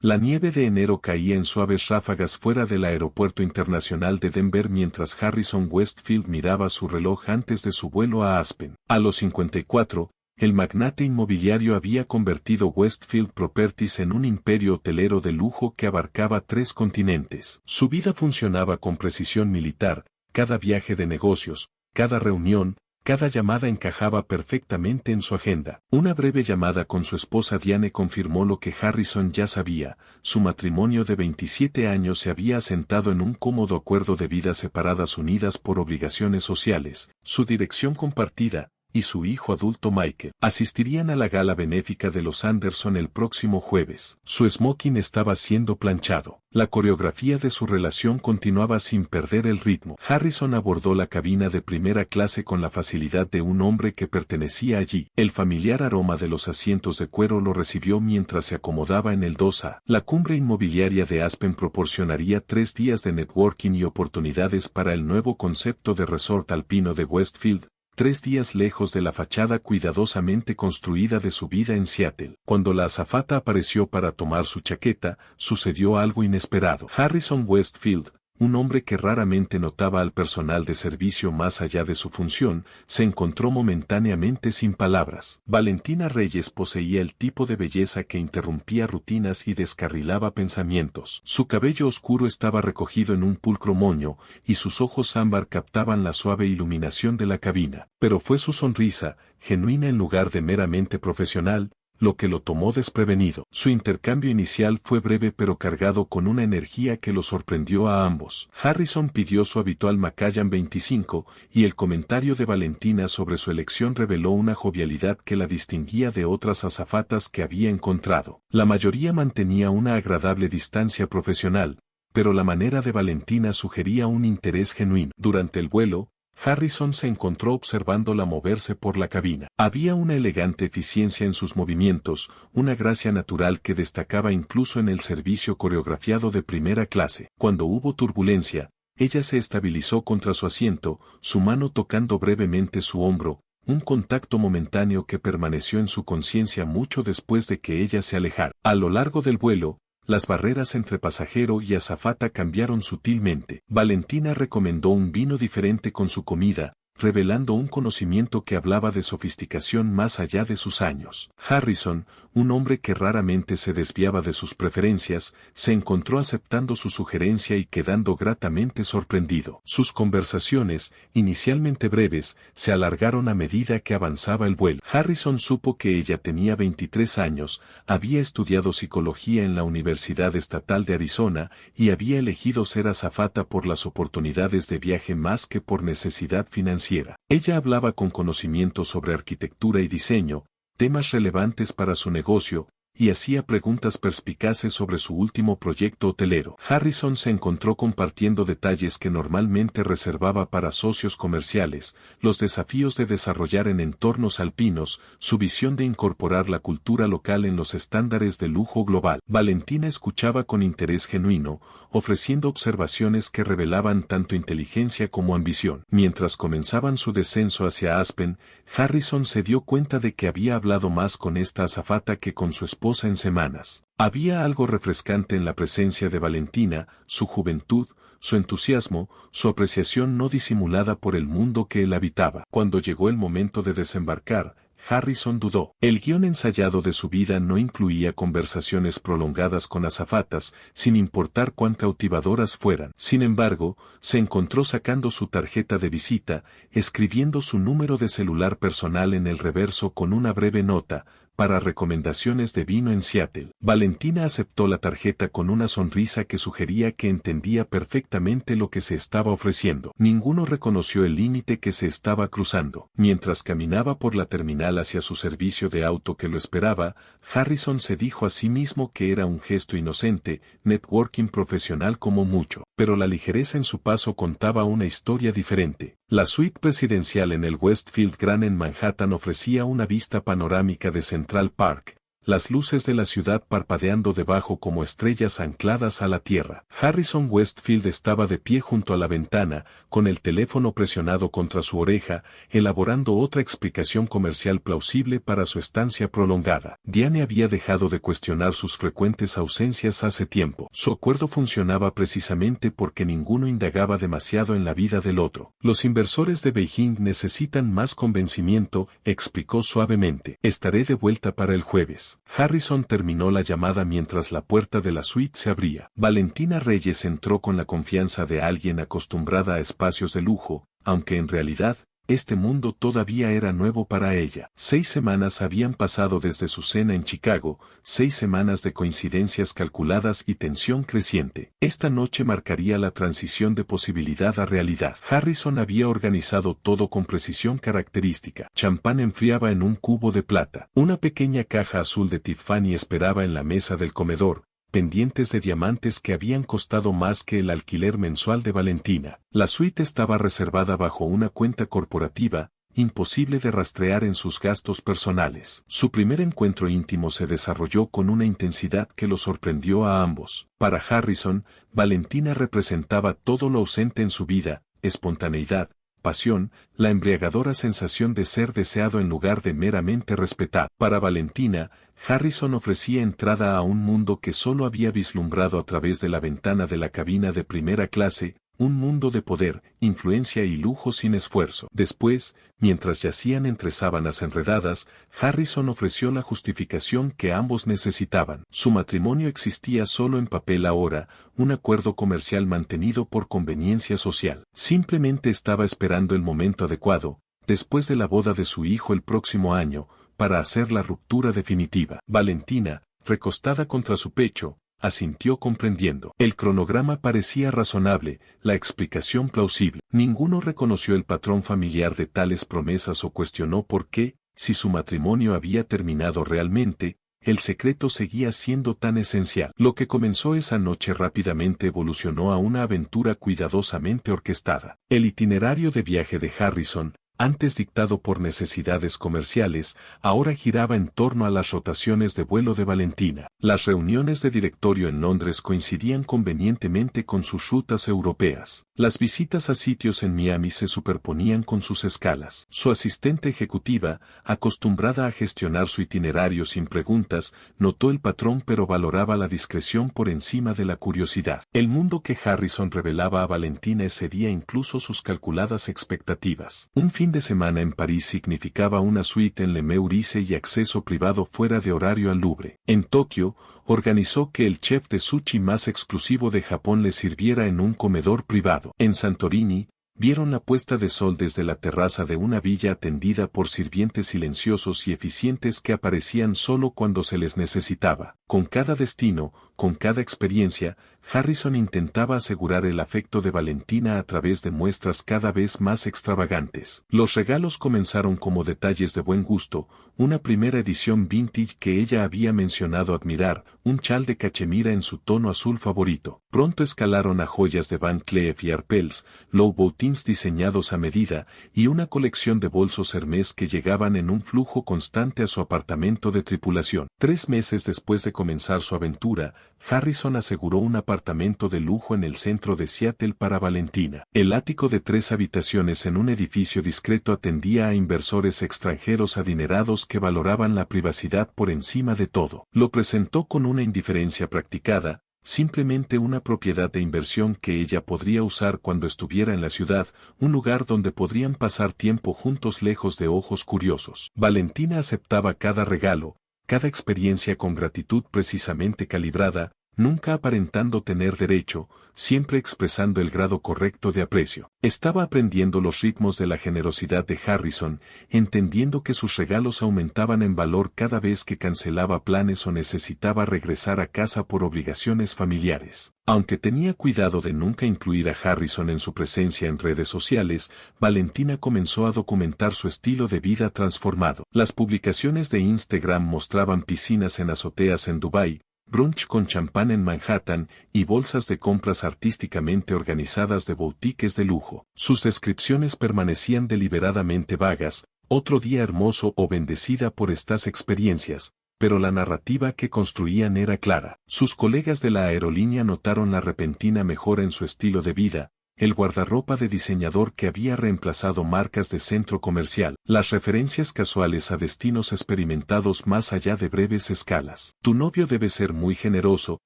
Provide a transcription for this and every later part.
La nieve de enero caía en suaves ráfagas fuera del Aeropuerto Internacional de Denver mientras Harrison Westfield miraba su reloj antes de su vuelo a Aspen. A los 54, el magnate inmobiliario había convertido Westfield Properties en un imperio hotelero de lujo que abarcaba 3 continentes. Su vida funcionaba con precisión militar, cada viaje de negocios, cada reunión, cada llamada encajaba perfectamente en su agenda. Una breve llamada con su esposa Diane confirmó lo que Harrison ya sabía: su matrimonio de 27 años se había asentado en un cómodo acuerdo de vidas separadas unidas por obligaciones sociales, su dirección compartida, y su hijo adulto Michael asistirían a la gala benéfica de los Anderson el próximo jueves. Su smoking estaba siendo planchado. La coreografía de su relación continuaba sin perder el ritmo. Harrison abordó la cabina de primera clase con la facilidad de un hombre que pertenecía allí. El familiar aroma de los asientos de cuero lo recibió mientras se acomodaba en el 2A. La cumbre inmobiliaria de Aspen proporcionaría 3 días de networking y oportunidades para el nuevo concepto de resort alpino de Westfield. 3 días lejos de la fachada cuidadosamente construida de su vida en Seattle. Cuando la azafata apareció para tomar su chaqueta, sucedió algo inesperado. Harrison Westfield, un hombre que raramente notaba al personal de servicio más allá de su función, se encontró momentáneamente sin palabras. Valentina Reyes poseía el tipo de belleza que interrumpía rutinas y descarrilaba pensamientos. Su cabello oscuro estaba recogido en un pulcro moño, y sus ojos ámbar captaban la suave iluminación de la cabina. Pero fue su sonrisa, genuina en lugar de meramente profesional, lo que lo tomó desprevenido. Su intercambio inicial fue breve pero cargado con una energía que lo sorprendió a ambos. Harrison pidió su habitual Macallan 25, y el comentario de Valentina sobre su elección reveló una jovialidad que la distinguía de otras azafatas que había encontrado. La mayoría mantenía una agradable distancia profesional, pero la manera de Valentina sugería un interés genuino. Durante el vuelo, Harrison se encontró observándola moverse por la cabina. Había una elegante eficiencia en sus movimientos, una gracia natural que destacaba incluso en el servicio coreografiado de primera clase. Cuando hubo turbulencia, ella se estabilizó contra su asiento, su mano tocando brevemente su hombro, un contacto momentáneo que permaneció en su conciencia mucho después de que ella se alejara. A lo largo del vuelo, las barreras entre pasajero y azafata cambiaron sutilmente. Valentina recomendó un vino diferente con su comida, revelando un conocimiento que hablaba de sofisticación más allá de sus años. Harrison, un hombre que raramente se desviaba de sus preferencias, se encontró aceptando su sugerencia y quedando gratamente sorprendido. Sus conversaciones, inicialmente breves, se alargaron a medida que avanzaba el vuelo. Harrison supo que ella tenía 23 años, había estudiado psicología en la Universidad Estatal de Arizona y había elegido ser azafata por las oportunidades de viaje más que por necesidad financiera. Ella hablaba con conocimiento sobre arquitectura y diseño, temas relevantes para su negocio, y hacía preguntas perspicaces sobre su último proyecto hotelero. Harrison se encontró compartiendo detalles que normalmente reservaba para socios comerciales, los desafíos de desarrollar en entornos alpinos, su visión de incorporar la cultura local en los estándares de lujo global. Valentina escuchaba con interés genuino, ofreciendo observaciones que revelaban tanto inteligencia como ambición. Mientras comenzaban su descenso hacia Aspen, Harrison se dio cuenta de que había hablado más con esta azafata que con su esposa en semanas. Había algo refrescante en la presencia de Valentina, su juventud, su entusiasmo, su apreciación no disimulada por el mundo que él habitaba. Cuando llegó el momento de desembarcar, Harrison dudó. El guión ensayado de su vida no incluía conversaciones prolongadas con azafatas, sin importar cuán cautivadoras fueran. Sin embargo, se encontró sacando su tarjeta de visita, escribiendo su número de celular personal en el reverso con una breve nota: para recomendaciones de vino en Seattle. Valentina aceptó la tarjeta con una sonrisa que sugería que entendía perfectamente lo que se estaba ofreciendo. Ninguno reconoció el límite que se estaba cruzando. Mientras caminaba por la terminal hacia su servicio de auto que lo esperaba, Harrison se dijo a sí mismo que era un gesto inocente, networking profesional como mucho. Pero la ligereza en su paso contaba una historia diferente. La suite presidencial en el Westfield Grand en Manhattan ofrecía una vista panorámica de Central Park, las luces de la ciudad parpadeando debajo como estrellas ancladas a la tierra. Harrison Westfield estaba de pie junto a la ventana, con el teléfono presionado contra su oreja, elaborando otra explicación comercial plausible para su estancia prolongada. Diane había dejado de cuestionar sus frecuentes ausencias hace tiempo. Su acuerdo funcionaba precisamente porque ninguno indagaba demasiado en la vida del otro. Los inversores de Beijing necesitan más convencimiento, explicó suavemente. Estaré de vuelta para el jueves. Harrison terminó la llamada mientras la puerta de la suite se abría. Valentina Reyes entró con la confianza de alguien acostumbrada a espacios de lujo, aunque en realidad, este mundo todavía era nuevo para ella. 6 semanas habían pasado desde su cena en Chicago, 6 semanas de coincidencias calculadas y tensión creciente. Esta noche marcaría la transición de posibilidad a realidad. Harrison había organizado todo con precisión característica. Champán enfriaba en un cubo de plata. Una pequeña caja azul de Tiffany esperaba en la mesa del comedor, pendientes de diamantes que habían costado más que el alquiler mensual de Valentina. La suite estaba reservada bajo una cuenta corporativa, imposible de rastrear en sus gastos personales. Su primer encuentro íntimo se desarrolló con una intensidad que lo sorprendió a ambos. Para Harrison, Valentina representaba todo lo ausente en su vida: espontaneidad, pasión, la embriagadora sensación de ser deseado en lugar de meramente respetado. Para Valentina, Harrison ofrecía entrada a un mundo que solo había vislumbrado a través de la ventana de la cabina de primera clase, un mundo de poder, influencia y lujo sin esfuerzo. Después, mientras yacían entre sábanas enredadas, Harrison ofreció la justificación que ambos necesitaban. Su matrimonio existía solo en papel ahora, un acuerdo comercial mantenido por conveniencia social. Simplemente estaba esperando el momento adecuado, después de la boda de su hijo el próximo año, para hacer la ruptura definitiva. Valentina, recostada contra su pecho, asintió comprendiendo. El cronograma parecía razonable, la explicación plausible. Ninguno reconoció el patrón familiar de tales promesas o cuestionó por qué, si su matrimonio había terminado realmente, el secreto seguía siendo tan esencial. Lo que comenzó esa noche rápidamente evolucionó a una aventura cuidadosamente orquestada. El itinerario de viaje de Harrison, antes dictado por necesidades comerciales, ahora giraba en torno a las rotaciones de vuelo de Valentina. Las reuniones de directorio en Londres coincidían convenientemente con sus rutas europeas. Las visitas a sitios en Miami se superponían con sus escalas. Su asistente ejecutiva, acostumbrada a gestionar su itinerario sin preguntas, notó el patrón pero valoraba la discreción por encima de la curiosidad. El mundo que Harrison revelaba a Valentina excedía incluso sus calculadas expectativas. Un fin de semana en París significaba una suite en Le Meurice y acceso privado fuera de horario al Louvre. En Tokio, organizó que el chef de sushi más exclusivo de Japón le sirviera en un comedor privado. En Santorini, vieron la puesta de sol desde la terraza de una villa atendida por sirvientes silenciosos y eficientes que aparecían solo cuando se les necesitaba. Con cada destino, con cada experiencia, Harrison intentaba asegurar el afecto de Valentina a través de muestras cada vez más extravagantes. Los regalos comenzaron como detalles de buen gusto, una primera edición vintage que ella había mencionado admirar, un chal de cachemira en su tono azul favorito. Pronto escalaron a joyas de Van Cleef y Arpels, Louboutins diseñados a medida, y una colección de bolsos Hermès que llegaban en un flujo constante a su apartamento de tripulación. 3 meses después de comenzar su aventura, Harrison aseguró un apartamento de lujo en el centro de Seattle para Valentina. El ático de 3 habitaciones en un edificio discreto atendía a inversores extranjeros adinerados que valoraban la privacidad por encima de todo. Lo presentó con una indiferencia practicada, simplemente una propiedad de inversión que ella podría usar cuando estuviera en la ciudad, un lugar donde podrían pasar tiempo juntos lejos de ojos curiosos. Valentina aceptaba cada regalo, cada experiencia con gratitud precisamente calibrada, nunca aparentando tener derecho, siempre expresando el grado correcto de aprecio. Estaba aprendiendo los ritmos de la generosidad de Harrison, entendiendo que sus regalos aumentaban en valor cada vez que cancelaba planes o necesitaba regresar a casa por obligaciones familiares. Aunque tenía cuidado de nunca incluir a Harrison en su presencia en redes sociales, Valentina comenzó a documentar su estilo de vida transformado. Las publicaciones de Instagram mostraban piscinas en azoteas en Dubái, brunch con champán en Manhattan y bolsas de compras artísticamente organizadas de boutiques de lujo. Sus descripciones permanecían deliberadamente vagas, otro día hermoso o bendecida por estas experiencias, pero la narrativa que construían era clara. Sus colegas de la aerolínea notaron la repentina mejora en su estilo de vida, el guardarropa de diseñador que había reemplazado marcas de centro comercial, las referencias casuales a destinos experimentados más allá de breves escalas. Tu novio debe ser muy generoso,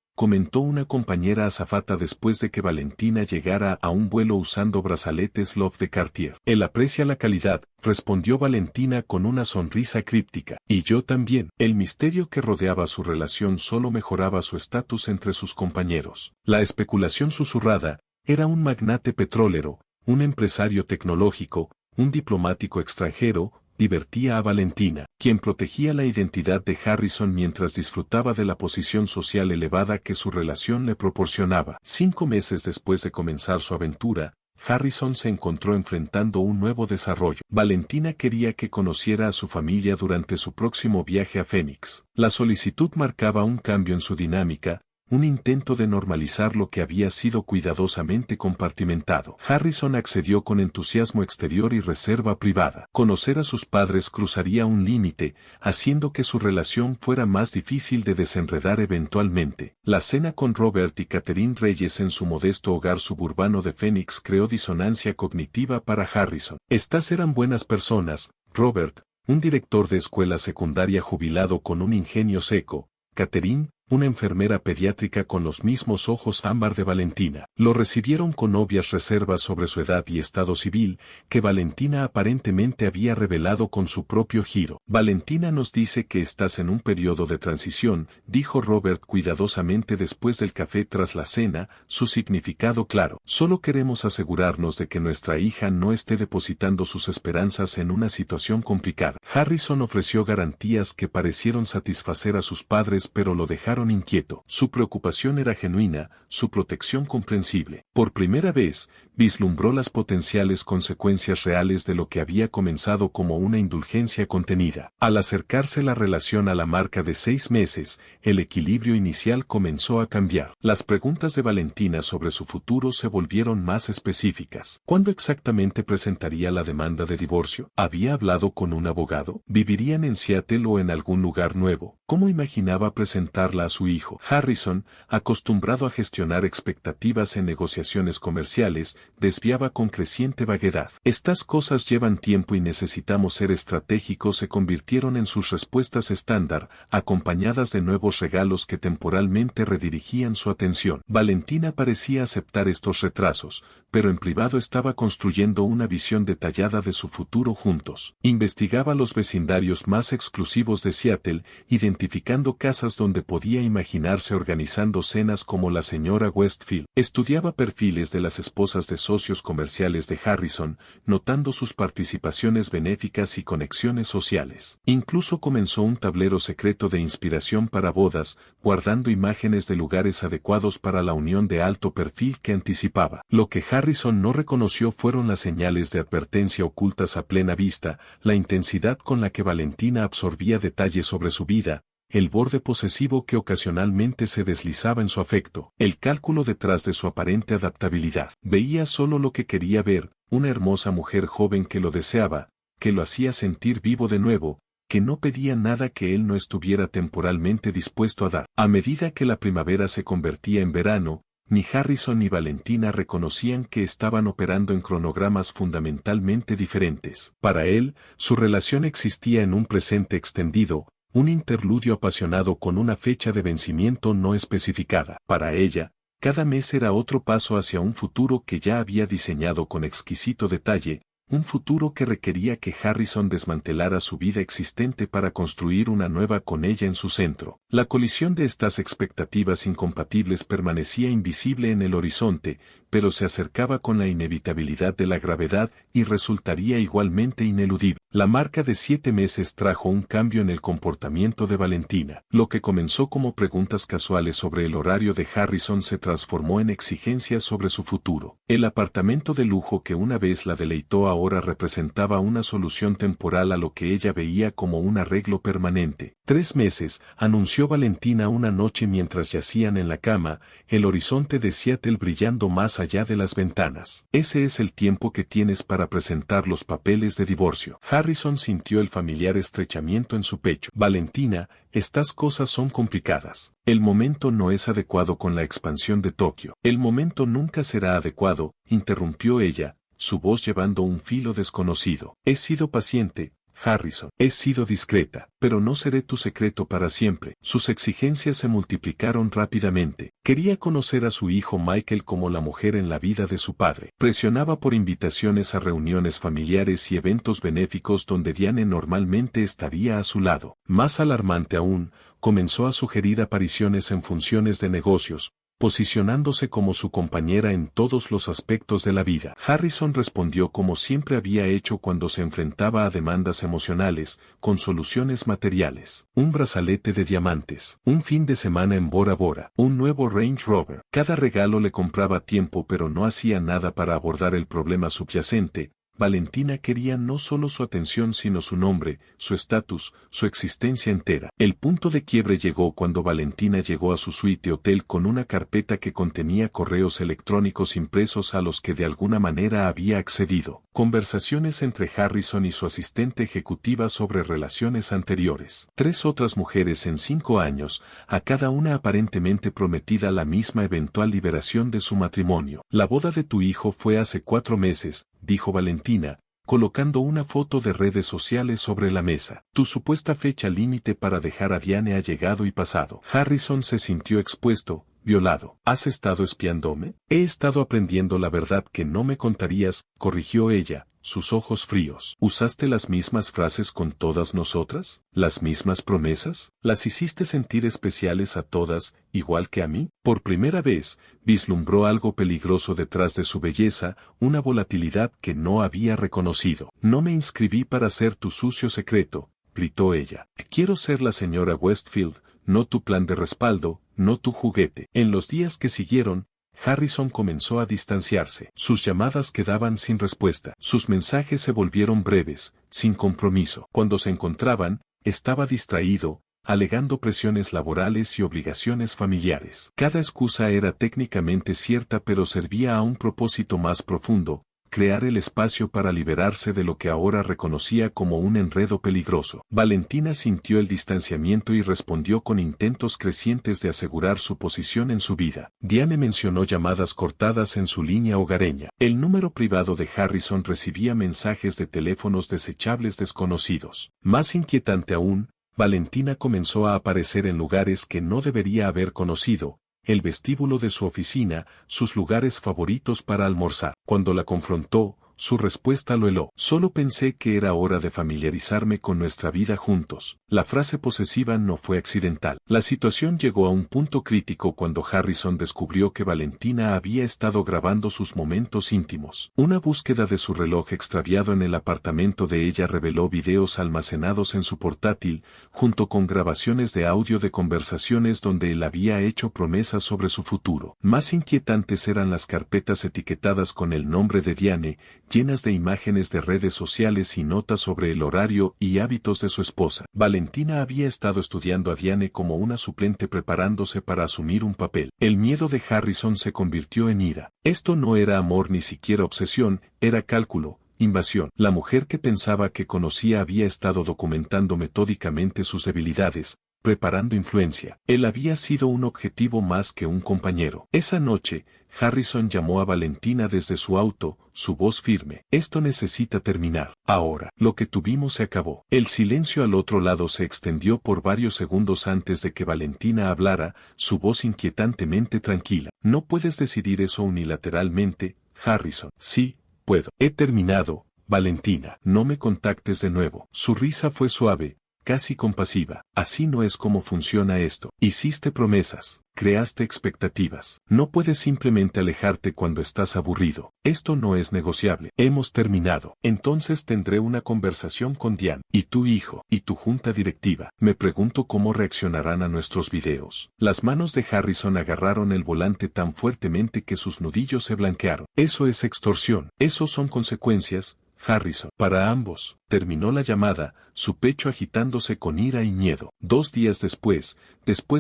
comentó una compañera azafata después de que Valentina llegara a un vuelo usando brazaletes Love de Cartier. Él aprecia la calidad, respondió Valentina con una sonrisa críptica. Y yo también. El misterio que rodeaba su relación solo mejoraba su estatus entre sus compañeros. La especulación susurrada, era un magnate petrolero, un empresario tecnológico, un diplomático extranjero, divertía a Valentina, quien protegía la identidad de Harrison mientras disfrutaba de la posición social elevada que su relación le proporcionaba. 5 meses después de comenzar su aventura, Harrison se encontró enfrentando un nuevo desarrollo. Valentina quería que conociera a su familia durante su próximo viaje a Phoenix. La solicitud marcaba un cambio en su dinámica, un intento de normalizar lo que había sido cuidadosamente compartimentado. Harrison accedió con entusiasmo exterior y reserva privada. Conocer a sus padres cruzaría un límite, haciendo que su relación fuera más difícil de desenredar eventualmente. La cena con Robert y Catherine Reyes en su modesto hogar suburbano de Phoenix creó disonancia cognitiva para Harrison. Estas eran buenas personas, Robert, un director de escuela secundaria jubilado con un ingenio seco, Catherine, una enfermera pediátrica con los mismos ojos ámbar de Valentina. Lo recibieron con obvias reservas sobre su edad y estado civil, que Valentina aparentemente había revelado con su propio giro. Valentina nos dice que estás en un periodo de transición, dijo Robert cuidadosamente después del café tras la cena, su significado claro. Solo queremos asegurarnos de que nuestra hija no esté depositando sus esperanzas en una situación complicada. Harrison ofreció garantías que parecieron satisfacer a sus padres pero lo dejaron inquieto. Su preocupación era genuina, su protección comprensible. Por primera vez, vislumbró las potenciales consecuencias reales de lo que había comenzado como una indulgencia contenida. Al acercarse la relación a la marca de 6 meses, el equilibrio inicial comenzó a cambiar. Las preguntas de Valentina sobre su futuro se volvieron más específicas. ¿Cuándo exactamente presentaría la demanda de divorcio? ¿Había hablado con un abogado? ¿Vivirían en Seattle o en algún lugar nuevo? ¿Cómo imaginaba presentarla a su hijo? Harrison, acostumbrado a gestionar expectativas en negociaciones comerciales, desviaba con creciente vaguedad. Estas cosas llevan tiempo y necesitamos ser estratégicos se convirtieron en sus respuestas estándar, acompañadas de nuevos regalos que temporalmente redirigían su atención. Valentina parecía aceptar estos retrasos, pero en privado estaba construyendo una visión detallada de su futuro juntos. Investigaba los vecindarios más exclusivos de Seattle, identificando casas donde podía imaginarse organizando cenas como la señora Westfield. Estudiaba perfiles de las esposas de socios comerciales de Harrison, notando sus participaciones benéficas y conexiones sociales. Incluso comenzó un tablero secreto de inspiración para bodas, guardando imágenes de lugares adecuados para la unión de alto perfil que anticipaba. Lo que Harrison no reconoció fueron las señales de advertencia ocultas a plena vista, la intensidad con la que Valentina absorbía detalles sobre su vida, el borde posesivo que ocasionalmente se deslizaba en su afecto, el cálculo detrás de su aparente adaptabilidad. Veía solo lo que quería ver, una hermosa mujer joven que lo deseaba, que lo hacía sentir vivo de nuevo, que no pedía nada que él no estuviera temporalmente dispuesto a dar. A medida que la primavera se convertía en verano, ni Harrison ni Valentina reconocían que estaban operando en cronogramas fundamentalmente diferentes. Para él, su relación existía en un presente extendido, un interludio apasionado con una fecha de vencimiento no especificada. Para ella, cada mes era otro paso hacia un futuro que ya había diseñado con exquisito detalle, un futuro que requería que Harrison desmantelara su vida existente para construir una nueva con ella en su centro. La colisión de estas expectativas incompatibles permanecía invisible en el horizonte, pero se acercaba con la inevitabilidad de la gravedad y resultaría igualmente ineludible. La marca de 7 meses trajo un cambio en el comportamiento de Valentina. Lo que comenzó como preguntas casuales sobre el horario de Harrison se transformó en exigencias sobre su futuro. El apartamento de lujo que una vez la deleitó ahora ahora representaba una solución temporal a lo que ella veía como un arreglo permanente. 3 meses, anunció Valentina una noche mientras yacían en la cama, el horizonte de Seattle brillando más allá de las ventanas. Ese es el tiempo que tienes para presentar los papeles de divorcio. Harrison sintió el familiar estrechamiento en su pecho. Valentina, estas cosas son complicadas. El momento no es adecuado con la expansión de Tokio. El momento nunca será adecuado, interrumpió ella, su voz llevando un filo desconocido. He sido paciente, Harrison. He sido discreta, pero no seré tu secreto para siempre. Sus exigencias se multiplicaron rápidamente. Quería conocer a su hijo Michael como la mujer en la vida de su padre. Presionaba por invitaciones a reuniones familiares y eventos benéficos donde Diane normalmente estaría a su lado. Más alarmante aún, comenzó a sugerir apariciones en funciones de negocios, posicionándose como su compañera en todos los aspectos de la vida. Harrison respondió como siempre había hecho cuando se enfrentaba a demandas emocionales, con soluciones materiales. Un brazalete de diamantes, un fin de semana en Bora Bora, un nuevo Range Rover. Cada regalo le compraba tiempo pero no hacía nada para abordar el problema subyacente. Valentina quería no solo su atención sino su nombre, su estatus, su existencia entera. El punto de quiebre llegó cuando Valentina llegó a su suite hotel con una carpeta que contenía correos electrónicos impresos a los que de alguna manera había accedido. Conversaciones entre Harrison y su asistente ejecutiva sobre relaciones anteriores. 3 otras mujeres en 5 años, a cada una aparentemente prometida la misma eventual liberación de su matrimonio. La boda de tu hijo fue hace 4 meses, dijo Valentina, colocando una foto de redes sociales sobre la mesa. Tu supuesta fecha límite para dejar a Diane ha llegado y pasado. Harrison se sintió expuesto, violado. ¿Has estado espiándome? He estado aprendiendo la verdad que no me contarías, corrigió ella, sus ojos fríos. ¿Usaste las mismas frases con todas nosotras? ¿Las mismas promesas? ¿Las hiciste sentir especiales a todas, igual que a mí? Por primera vez, vislumbró algo peligroso detrás de su belleza, una volatilidad que no había reconocido. No me inscribí para ser tu sucio secreto, gritó ella. Quiero ser la señora Westfield, no tu plan de respaldo, no tu juguete. En los días que siguieron, Harrison comenzó a distanciarse. Sus llamadas quedaban sin respuesta. Sus mensajes se volvieron breves, sin compromiso. Cuando se encontraban, estaba distraído, alegando presiones laborales y obligaciones familiares. Cada excusa era técnicamente cierta pero servía a un propósito más profundo, crear el espacio para liberarse de lo que ahora reconocía como un enredo peligroso. Valentina sintió el distanciamiento y respondió con intentos crecientes de asegurar su posición en su vida. Diane mencionó llamadas cortadas en su línea hogareña. El número privado de Harrison recibía mensajes de teléfonos desechables desconocidos. Más inquietante aún, Valentina comenzó a aparecer en lugares que no debería haber conocido, el vestíbulo de su oficina, sus lugares favoritos para almorzar. Cuando la confrontó, su respuesta lo heló. Solo pensé que era hora de familiarizarme con nuestra vida juntos. La frase posesiva no fue accidental. La situación llegó a un punto crítico cuando Harrison descubrió que Valentina había estado grabando sus momentos íntimos. Una búsqueda de su reloj extraviado en el apartamento de ella reveló videos almacenados en su portátil, junto con grabaciones de audio de conversaciones donde él había hecho promesas sobre su futuro. Más inquietantes eran las carpetas etiquetadas con el nombre de Diane, llenas de imágenes de redes sociales y notas sobre el horario y hábitos de su esposa. Valentina había estado estudiando a Diane como una suplente preparándose para asumir un papel. El miedo de Harrison se convirtió en ira. Esto no era amor ni siquiera obsesión, era cálculo, invasión. La mujer que pensaba que conocía había estado documentando metódicamente sus debilidades, preparando influencia. Él había sido un objetivo más que un compañero. Esa noche, Harrison llamó a Valentina desde su auto, su voz firme. Esto necesita terminar. Ahora. Lo que tuvimos se acabó. El silencio al otro lado se extendió por varios segundos antes de que Valentina hablara, su voz inquietantemente tranquila. No puedes decidir eso unilateralmente, Harrison. Sí, puedo. He terminado, Valentina. No me contactes de nuevo. Su risa fue suave, casi compasiva. Así no es como funciona esto. Hiciste promesas, creaste expectativas. No puedes simplemente alejarte cuando estás aburrido. Esto no es negociable. Hemos terminado. Entonces tendré una conversación con Diane, y tu hijo, y tu junta directiva. Me pregunto cómo reaccionarán a nuestros videos. Las manos de Harrison agarraron el volante tan fuertemente que sus nudillos se blanquearon. Eso es extorsión. Esos son consecuencias, Harrison. Para ambos, terminó la llamada, su pecho agitándose con ira y miedo. 2 días después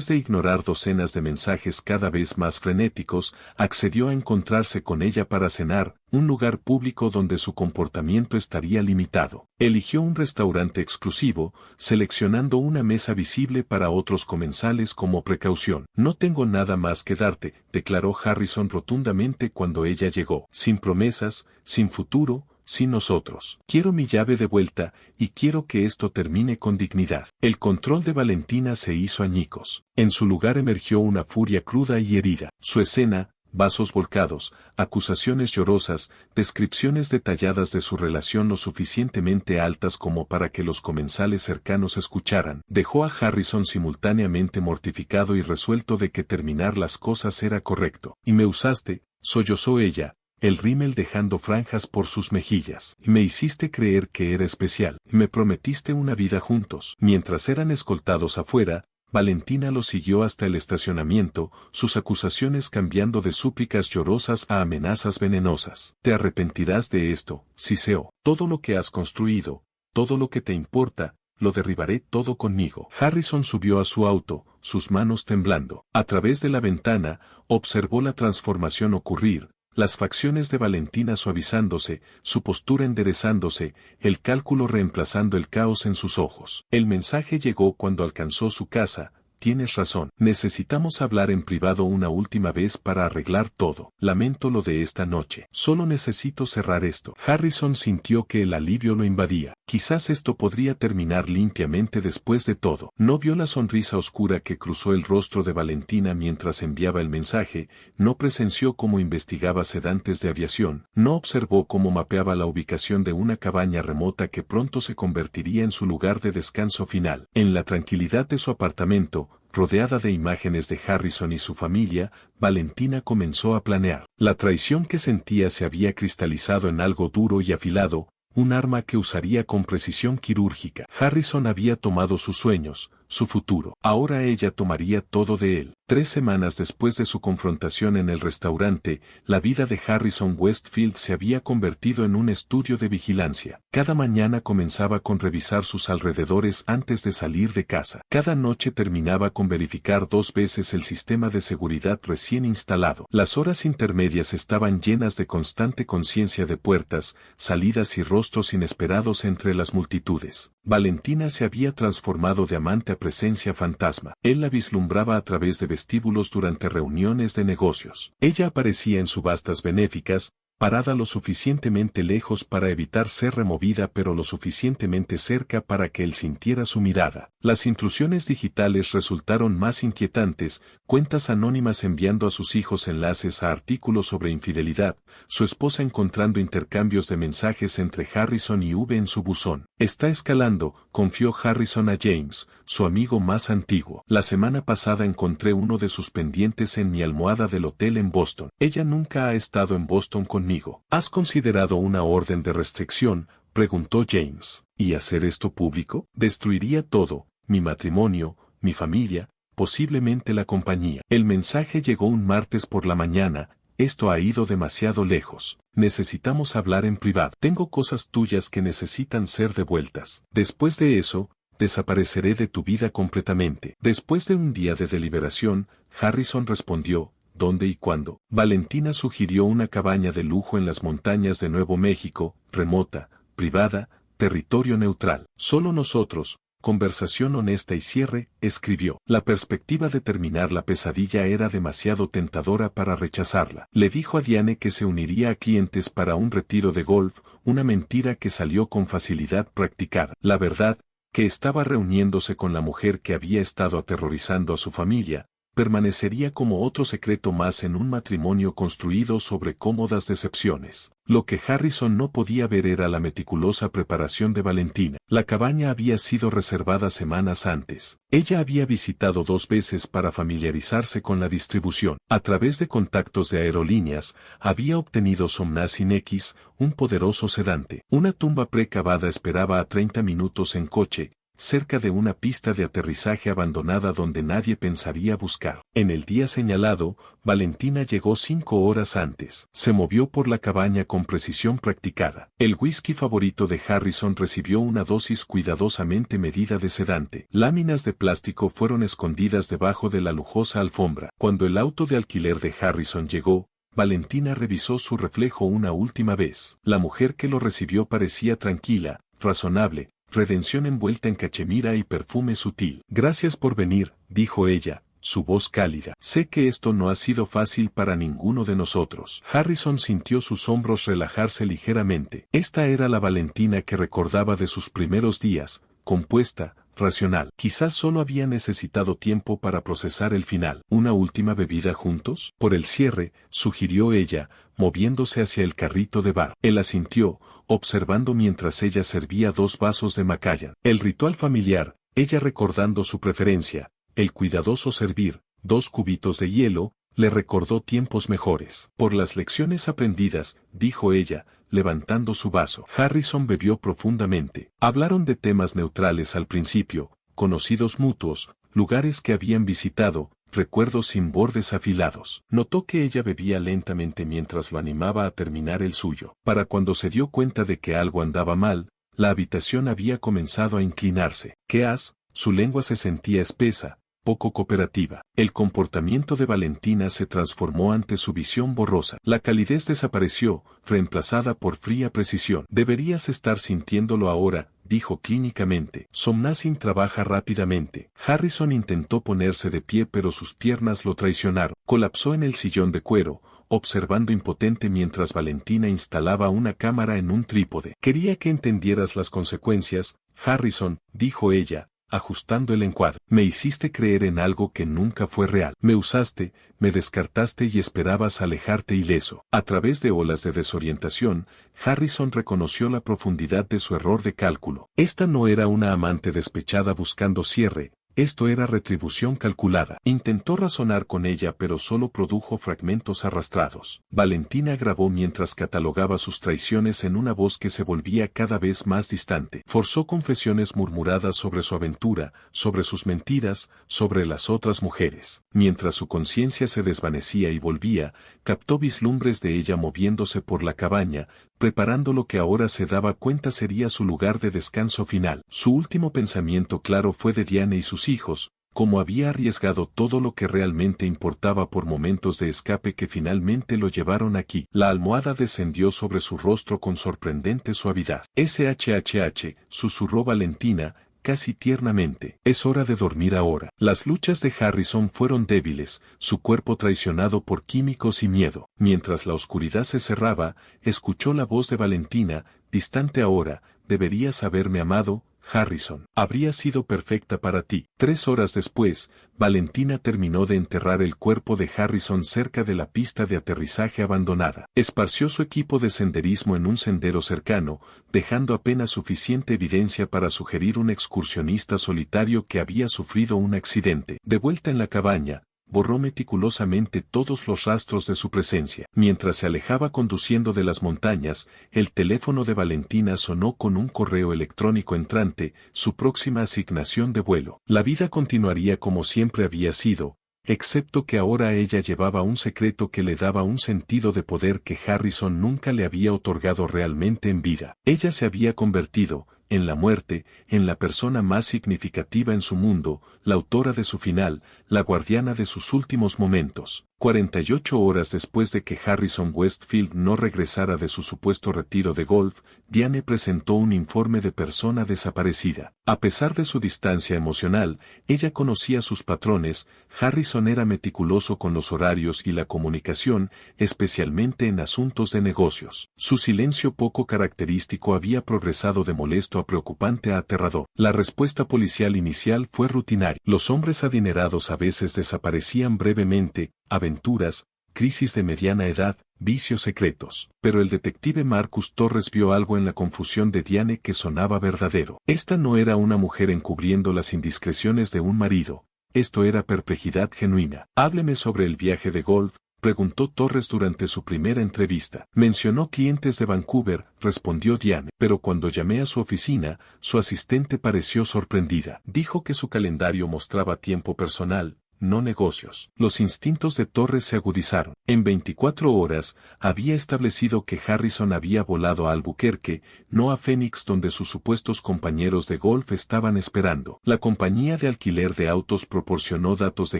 de ignorar docenas de mensajes cada vez más frenéticos, accedió a encontrarse con ella para cenar, un lugar público donde su comportamiento estaría limitado. Eligió un restaurante exclusivo, seleccionando una mesa visible para otros comensales como precaución. No tengo nada más que darte, declaró Harrison rotundamente cuando ella llegó. Sin promesas, sin futuro, sin nosotros. Quiero mi llave de vuelta, y quiero que esto termine con dignidad. El control de Valentina se hizo añicos. En su lugar emergió una furia cruda y herida. Su escena, vasos volcados, acusaciones llorosas, descripciones detalladas de su relación lo suficientemente altas como para que los comensales cercanos escucharan, dejó a Harrison simultáneamente mortificado y resuelto de que terminar las cosas era correcto. Y me usaste, sollozó ella, el rímel dejando franjas por sus mejillas. Me hiciste creer que era especial. Me prometiste una vida juntos. Mientras eran escoltados afuera, Valentina los siguió hasta el estacionamiento, sus acusaciones cambiando de súplicas llorosas a amenazas venenosas. Te arrepentirás de esto, Siseo. Todo lo que has construido, todo lo que te importa, lo derribaré todo conmigo. Harrison subió a su auto, sus manos temblando. A través de la ventana, observó la transformación ocurrir. Las facciones de Valentina suavizándose, su postura enderezándose, el cálculo reemplazando el caos en sus ojos. El mensaje llegó cuando alcanzó su casa. Tienes razón. Necesitamos hablar en privado una última vez para arreglar todo. Lamento lo de esta noche. Solo necesito cerrar esto. Harrison sintió que el alivio lo invadía. Quizás esto podría terminar limpiamente después de todo. No vio la sonrisa oscura que cruzó el rostro de Valentina mientras enviaba el mensaje, no presenció cómo investigaba sedantes de aviación, no observó cómo mapeaba la ubicación de una cabaña remota que pronto se convertiría en su lugar de descanso final. En la tranquilidad de su apartamento, rodeada de imágenes de Harrison y su familia, Valentina comenzó a planear. La traición que sentía se había cristalizado en algo duro y afilado, un arma que usaría con precisión quirúrgica. Harrison había tomado sus sueños, su futuro. Ahora ella tomaría todo de él. 3 semanas después de su confrontación en el restaurante, la vida de Harrison Westfield se había convertido en un estudio de vigilancia. Cada mañana comenzaba con revisar sus alrededores antes de salir de casa. Cada noche terminaba con verificar 2 veces el sistema de seguridad recién instalado. Las horas intermedias estaban llenas de constante conciencia de puertas, salidas y rostros inesperados entre las multitudes. Valentina se había transformado de amante a presencia fantasma. Él la vislumbraba a través de vestíbulos durante reuniones de negocios. Ella aparecía en subastas benéficas, parada lo suficientemente lejos para evitar ser removida pero lo suficientemente cerca para que él sintiera su mirada. Las intrusiones digitales resultaron más inquietantes, cuentas anónimas enviando a sus hijos enlaces a artículos sobre infidelidad, su esposa encontrando intercambios de mensajes entre Harrison y V en su buzón. Está escalando, confió Harrison a James, su amigo más antiguo. La semana pasada encontré uno de sus pendientes en mi almohada del hotel en Boston. Ella nunca ha estado en Boston conmigo. ¿Has considerado una orden de restricción?, preguntó James. ¿Y hacer esto público? Destruiría todo, mi matrimonio, mi familia, posiblemente la compañía. El mensaje llegó un martes por la mañana. Esto ha ido demasiado lejos. Necesitamos hablar en privado. Tengo cosas tuyas que necesitan ser devueltas. Después de eso, desapareceré de tu vida completamente. Después de un día de deliberación, Harrison respondió, ¿dónde y cuándo? Valentina sugirió una cabaña de lujo en las montañas de Nuevo México, remota, privada, territorio neutral. Solo nosotros, conversación honesta y cierre, escribió. La perspectiva de terminar la pesadilla era demasiado tentadora para rechazarla. Le dijo a Diane que se uniría a clientes para un retiro de golf, una mentira que salió con facilidad practicada. La verdad, que estaba reuniéndose con la mujer que había estado aterrorizando a su familia, permanecería como otro secreto más en un matrimonio construido sobre cómodas decepciones. Lo que Harrison no podía ver era la meticulosa preparación de Valentina. La cabaña había sido reservada semanas antes. Ella había visitado 2 veces para familiarizarse con la distribución. A través de contactos de aerolíneas, había obtenido Somnacin X, un poderoso sedante. Una tumba precavada esperaba a 30 minutos en coche, cerca de una pista de aterrizaje abandonada donde nadie pensaría buscar. En el día señalado, Valentina llegó 5 horas antes. Se movió por la cabaña con precisión practicada. El whisky favorito de Harrison recibió una dosis cuidadosamente medida de sedante. Láminas de plástico fueron escondidas debajo de la lujosa alfombra. Cuando el auto de alquiler de Harrison llegó, Valentina revisó su reflejo una última vez. La mujer que lo recibió parecía tranquila, razonable, redención envuelta en cachemira y perfume sutil. Gracias por venir, dijo ella, su voz cálida. Sé que esto no ha sido fácil para ninguno de nosotros. Harrison sintió sus hombros relajarse ligeramente. Esta era la Valentina que recordaba de sus primeros días, compuesta, racional. Quizás solo había necesitado tiempo para procesar el final. ¿Una última bebida juntos? Por el cierre, sugirió ella, moviéndose hacia el carrito de bar. Él asintió, observando mientras ella servía 2 vasos de Macallan. El ritual familiar, ella recordando su preferencia, el cuidadoso servir, 2 cubitos de hielo, le recordó tiempos mejores. Por las lecciones aprendidas, dijo ella, levantando su vaso. Harrison bebió profundamente. Hablaron de temas neutrales al principio, conocidos mutuos, lugares que habían visitado, recuerdos sin bordes afilados. Notó que ella bebía lentamente mientras lo animaba a terminar el suyo. Para cuando se dio cuenta de que algo andaba mal, la habitación había comenzado a inclinarse. ¿Qué has? Su lengua se sentía espesa, poco cooperativa. El comportamiento de Valentina se transformó ante su visión borrosa. La calidez desapareció, reemplazada por fría precisión. Deberías estar sintiéndolo ahora, dijo clínicamente. Somnacin trabaja rápidamente. Harrison intentó ponerse de pie pero sus piernas lo traicionaron. Colapsó en el sillón de cuero, observando impotente mientras Valentina instalaba una cámara en un trípode. Quería que entendieras las consecuencias, Harrison, dijo ella, ajustando el encuadre. Me hiciste creer en algo que nunca fue real. Me usaste, me descartaste y esperabas alejarte ileso. A través de olas de desorientación, Harrison reconoció la profundidad de su error de cálculo. Esta no era una amante despechada buscando cierre. Esto era retribución calculada. Intentó razonar con ella pero solo produjo fragmentos arrastrados. Valentina grabó mientras catalogaba sus traiciones en una voz que se volvía cada vez más distante. Forzó confesiones murmuradas sobre su aventura, sobre sus mentiras, sobre las otras mujeres. Mientras su conciencia se desvanecía y volvía, captó vislumbres de ella moviéndose por la cabaña, preparando lo que ahora se daba cuenta sería su lugar de descanso final. Su último pensamiento claro fue de Diane y sus hijos, como había arriesgado todo lo que realmente importaba por momentos de escape que finalmente lo llevaron aquí. La almohada descendió sobre su rostro con sorprendente suavidad. SHHH, susurró Valentina, casi tiernamente. Es hora de dormir ahora. Las luchas de Harrison fueron débiles, su cuerpo traicionado por químicos y miedo. Mientras la oscuridad se cerraba, escuchó la voz de Valentina, distante ahora, deberías haberme amado, Harrison. Habría sido perfecta para ti. 3 horas después, Valentina terminó de enterrar el cuerpo de Harrison cerca de la pista de aterrizaje abandonada. Esparció su equipo de senderismo en un sendero cercano, dejando apenas suficiente evidencia para sugerir un excursionista solitario que había sufrido un accidente. De vuelta en la cabaña, borró meticulosamente todos los rastros de su presencia. Mientras se alejaba conduciendo de las montañas, el teléfono de Valentina sonó con un correo electrónico entrante, su próxima asignación de vuelo. La vida continuaría como siempre había sido, excepto que ahora ella llevaba un secreto que le daba un sentido de poder que Harrison nunca le había otorgado realmente en vida. Ella se había convertido, en la muerte, en la persona más significativa en su mundo, la autora de su final, la guardiana de sus últimos momentos. 48 horas después de que Harrison Westfield no regresara de su supuesto retiro de golf, Diane presentó un informe de persona desaparecida. A pesar de su distancia emocional, ella conocía sus patrones. Harrison era meticuloso con los horarios y la comunicación, especialmente en asuntos de negocios. Su silencio poco característico había progresado de molesto a preocupante a aterrador. La respuesta policial inicial fue rutinaria. Los hombres adinerados a veces desaparecían brevemente, aventuras, crisis de mediana edad, vicios secretos. Pero el detective Marcus Torres vio algo en la confusión de Diane que sonaba verdadero. Esta no era una mujer encubriendo las indiscreciones de un marido. Esto era perplejidad genuina. Hábleme sobre el viaje de golf, preguntó Torres durante su primera entrevista. Mencionó clientes de Vancouver, respondió Diane, pero cuando llamé a su oficina, su asistente pareció sorprendida. Dijo que su calendario mostraba tiempo personal, no negocios. Los instintos de Torres se agudizaron. En 24 horas, había establecido que Harrison había volado a Albuquerque, no a Phoenix donde sus supuestos compañeros de golf estaban esperando. La compañía de alquiler de autos proporcionó datos de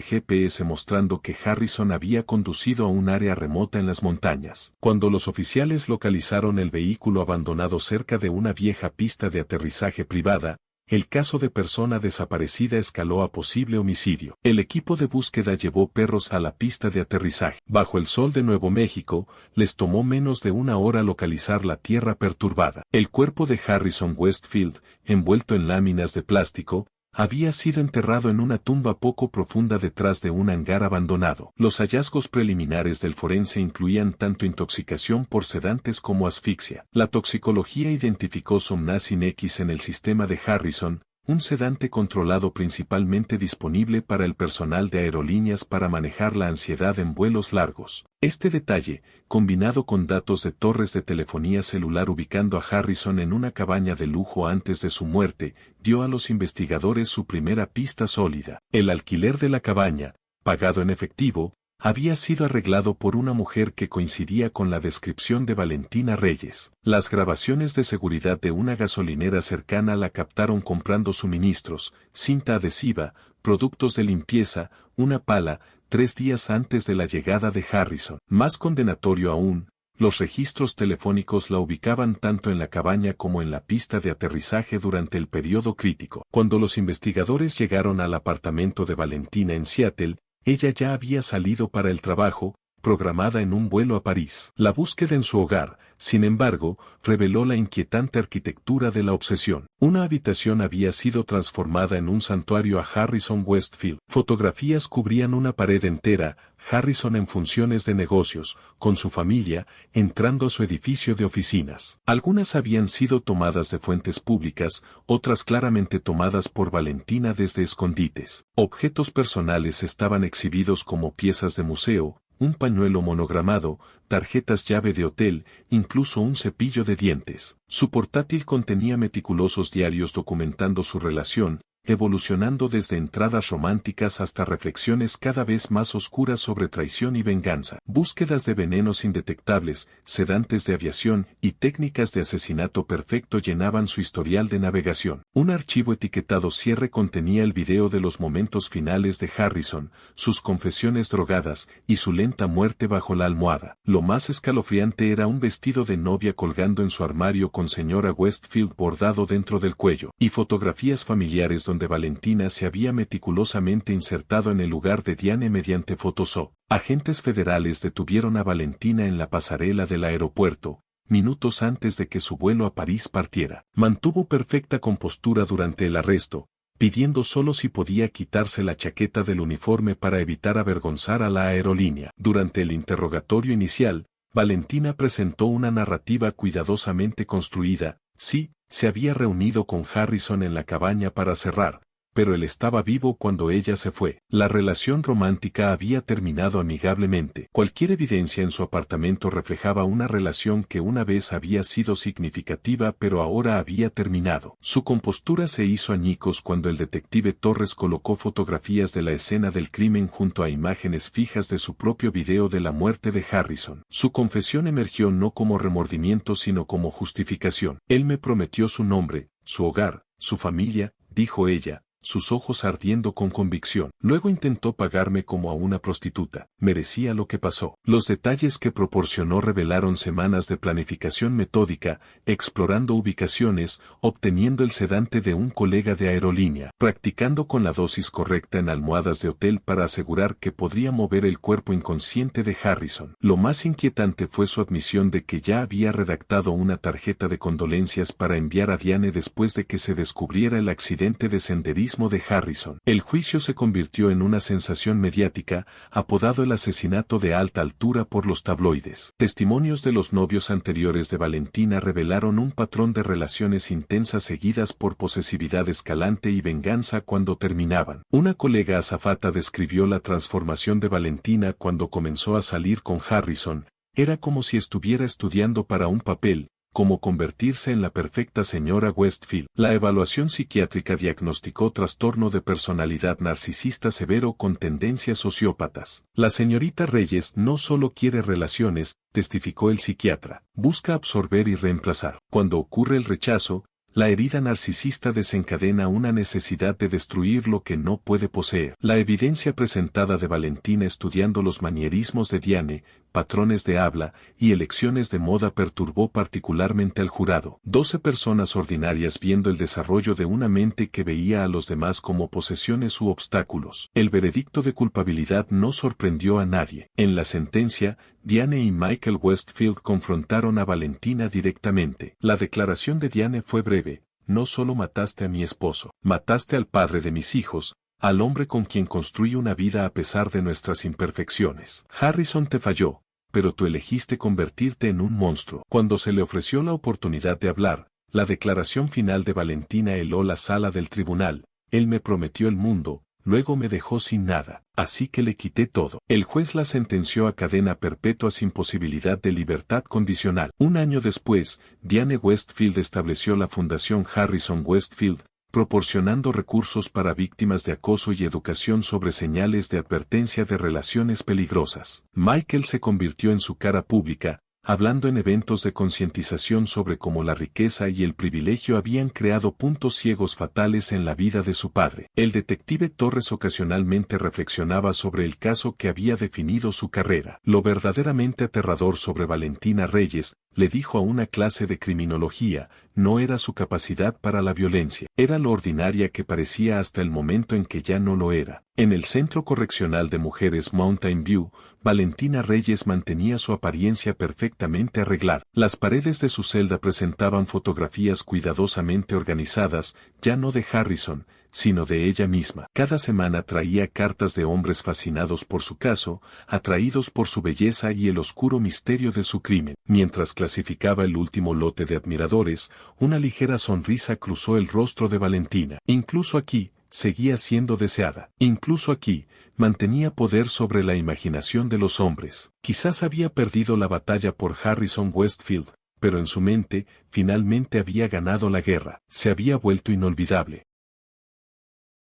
GPS mostrando que Harrison había conducido a un área remota en las montañas. Cuando los oficiales localizaron el vehículo abandonado cerca de una vieja pista de aterrizaje privada, el caso de persona desaparecida escaló a posible homicidio. El equipo de búsqueda llevó perros a la pista de aterrizaje. Bajo el sol de Nuevo México, les tomó menos de una hora localizar la tierra perturbada. El cuerpo de Harrison Westfield, envuelto en láminas de plástico, había sido enterrado en una tumba poco profunda detrás de un hangar abandonado. Los hallazgos preliminares del forense incluían tanto intoxicación por sedantes como asfixia. La toxicología identificó Somnacin X en el sistema de Harrison, un sedante controlado principalmente disponible para el personal de aerolíneas para manejar la ansiedad en vuelos largos. Este detalle, combinado con datos de torres de telefonía celular ubicando a Harrison en una cabaña de lujo antes de su muerte, dio a los investigadores su primera pista sólida. El alquiler de la cabaña, pagado en efectivo, había sido arreglado por una mujer que coincidía con la descripción de Valentina Reyes. Las grabaciones de seguridad de una gasolinera cercana la captaron comprando suministros, cinta adhesiva, productos de limpieza, una pala, 3 días antes de la llegada de Harrison. Más condenatorio aún, los registros telefónicos la ubicaban tanto en la cabaña como en la pista de aterrizaje durante el periodo crítico. Cuando los investigadores llegaron al apartamento de Valentina en Seattle, ella ya había salido para el trabajo, programada en un vuelo a París. La búsqueda en su hogar, sin embargo, reveló la inquietante arquitectura de la obsesión. Una habitación había sido transformada en un santuario a Harrison Westfield. Fotografías cubrían una pared entera, Harrison en funciones de negocios, con su familia, entrando a su edificio de oficinas. Algunas habían sido tomadas de fuentes públicas, otras claramente tomadas por Valentina desde escondites. Objetos personales estaban exhibidos como piezas de museo, un pañuelo monogramado, tarjetas llave de hotel, incluso un cepillo de dientes. Su portátil contenía meticulosos diarios documentando su relación, evolucionando desde entradas románticas hasta reflexiones cada vez más oscuras sobre traición y venganza. Búsquedas de venenos indetectables, sedantes de aviación y técnicas de asesinato perfecto llenaban su historial de navegación. Un archivo etiquetado cierre contenía el video de los momentos finales de Harrison, sus confesiones drogadas y su lenta muerte bajo la almohada. Lo más escalofriante era un vestido de novia colgando en su armario con señora Westfield bordado dentro del cuello, y fotografías familiares donde Valentina se había meticulosamente insertado en el lugar de Diane mediante Photoshop. Agentes federales detuvieron a Valentina en la pasarela del aeropuerto, minutos antes de que su vuelo a París partiera. Mantuvo perfecta compostura durante el arresto, pidiendo solo si podía quitarse la chaqueta del uniforme para evitar avergonzar a la aerolínea. Durante el interrogatorio inicial, Valentina presentó una narrativa cuidadosamente construida. Sí, se había reunido con Harrison en la cabaña para cerrar, pero él estaba vivo cuando ella se fue. La relación romántica había terminado amigablemente. Cualquier evidencia en su apartamento reflejaba una relación que una vez había sido significativa pero ahora había terminado. Su compostura se hizo añicos cuando el detective Torres colocó fotografías de la escena del crimen junto a imágenes fijas de su propio video de la muerte de Harrison. Su confesión emergió no como remordimiento sino como justificación. Él me prometió su nombre, su hogar, su familia, dijo ella, sus ojos ardiendo con convicción. Luego intentó pagarme como a una prostituta. Merecía lo que pasó. Los detalles que proporcionó revelaron semanas de planificación metódica, explorando ubicaciones, obteniendo el sedante de un colega de aerolínea, practicando con la dosis correcta en almohadas de hotel para asegurar que podría mover el cuerpo inconsciente de Harrison. Lo más inquietante fue su admisión de que ya había redactado una tarjeta de condolencias para enviar a Diane después de que se descubriera el accidente de senderismo manierismo de Harrison. El juicio se convirtió en una sensación mediática, apodado el asesinato de alta altura por los tabloides. Testimonios de los novios anteriores de Valentina revelaron un patrón de relaciones intensas seguidas por posesividad escalante y venganza cuando terminaban. Una colega azafata describió la transformación de Valentina cuando comenzó a salir con Harrison. Era como si estuviera estudiando para un papel, como convertirse en la perfecta señora Westfield. La evaluación psiquiátrica diagnosticó trastorno de personalidad narcisista severo con tendencias sociópatas. La señorita Reyes no solo quiere relaciones, testificó el psiquiatra, busca absorber y reemplazar. Cuando ocurre el rechazo, la herida narcisista desencadena una necesidad de destruir lo que no puede poseer. La evidencia presentada de Valentina estudiando los manierismos de Diane, patrones de habla y elecciones de moda perturbó particularmente al jurado. 12 personas ordinarias viendo el desarrollo de una mente que veía a los demás como posesiones u obstáculos. El veredicto de culpabilidad no sorprendió a nadie. En la sentencia, Diane y Michael Westfield confrontaron a Valentina directamente. La declaración de Diane fue breve: no solo mataste a mi esposo, mataste al padre de mis hijos, al hombre con quien construí una vida a pesar de nuestras imperfecciones. Harrison te falló, pero tú elegiste convertirte en un monstruo. Cuando se le ofreció la oportunidad de hablar, la declaración final de Valentina heló la sala del tribunal. Él me prometió el mundo, luego me dejó sin nada, así que le quité todo. El juez la sentenció a cadena perpetua sin posibilidad de libertad condicional. Un año después, Diane Westfield estableció la Fundación Harrison Westfield, proporcionando recursos para víctimas de acoso y educación sobre señales de advertencia de relaciones peligrosas. Michael se convirtió en su cara pública, hablando en eventos de concientización sobre cómo la riqueza y el privilegio habían creado puntos ciegos fatales en la vida de su padre. El detective Torres ocasionalmente reflexionaba sobre el caso que había definido su carrera. Lo verdaderamente aterrador sobre Valentina Reyes, le dijo a una clase de criminología, no era su capacidad para la violencia, era lo ordinaria que parecía hasta el momento en que ya no lo era. En el Centro Correccional de Mujeres Mountain View, Valentina Reyes mantenía su apariencia perfectamente arreglada. Las paredes de su celda presentaban fotografías cuidadosamente organizadas, ya no de Harrison, sino de ella misma. Cada semana traía cartas de hombres fascinados por su caso, atraídos por su belleza y el oscuro misterio de su crimen. Mientras clasificaba el último lote de admiradores, una ligera sonrisa cruzó el rostro de Valentina. Incluso aquí, seguía siendo deseada. Incluso aquí, mantenía poder sobre la imaginación de los hombres. Quizás había perdido la batalla por Harrison Westfield, pero en su mente, finalmente había ganado la guerra. Se había vuelto inolvidable.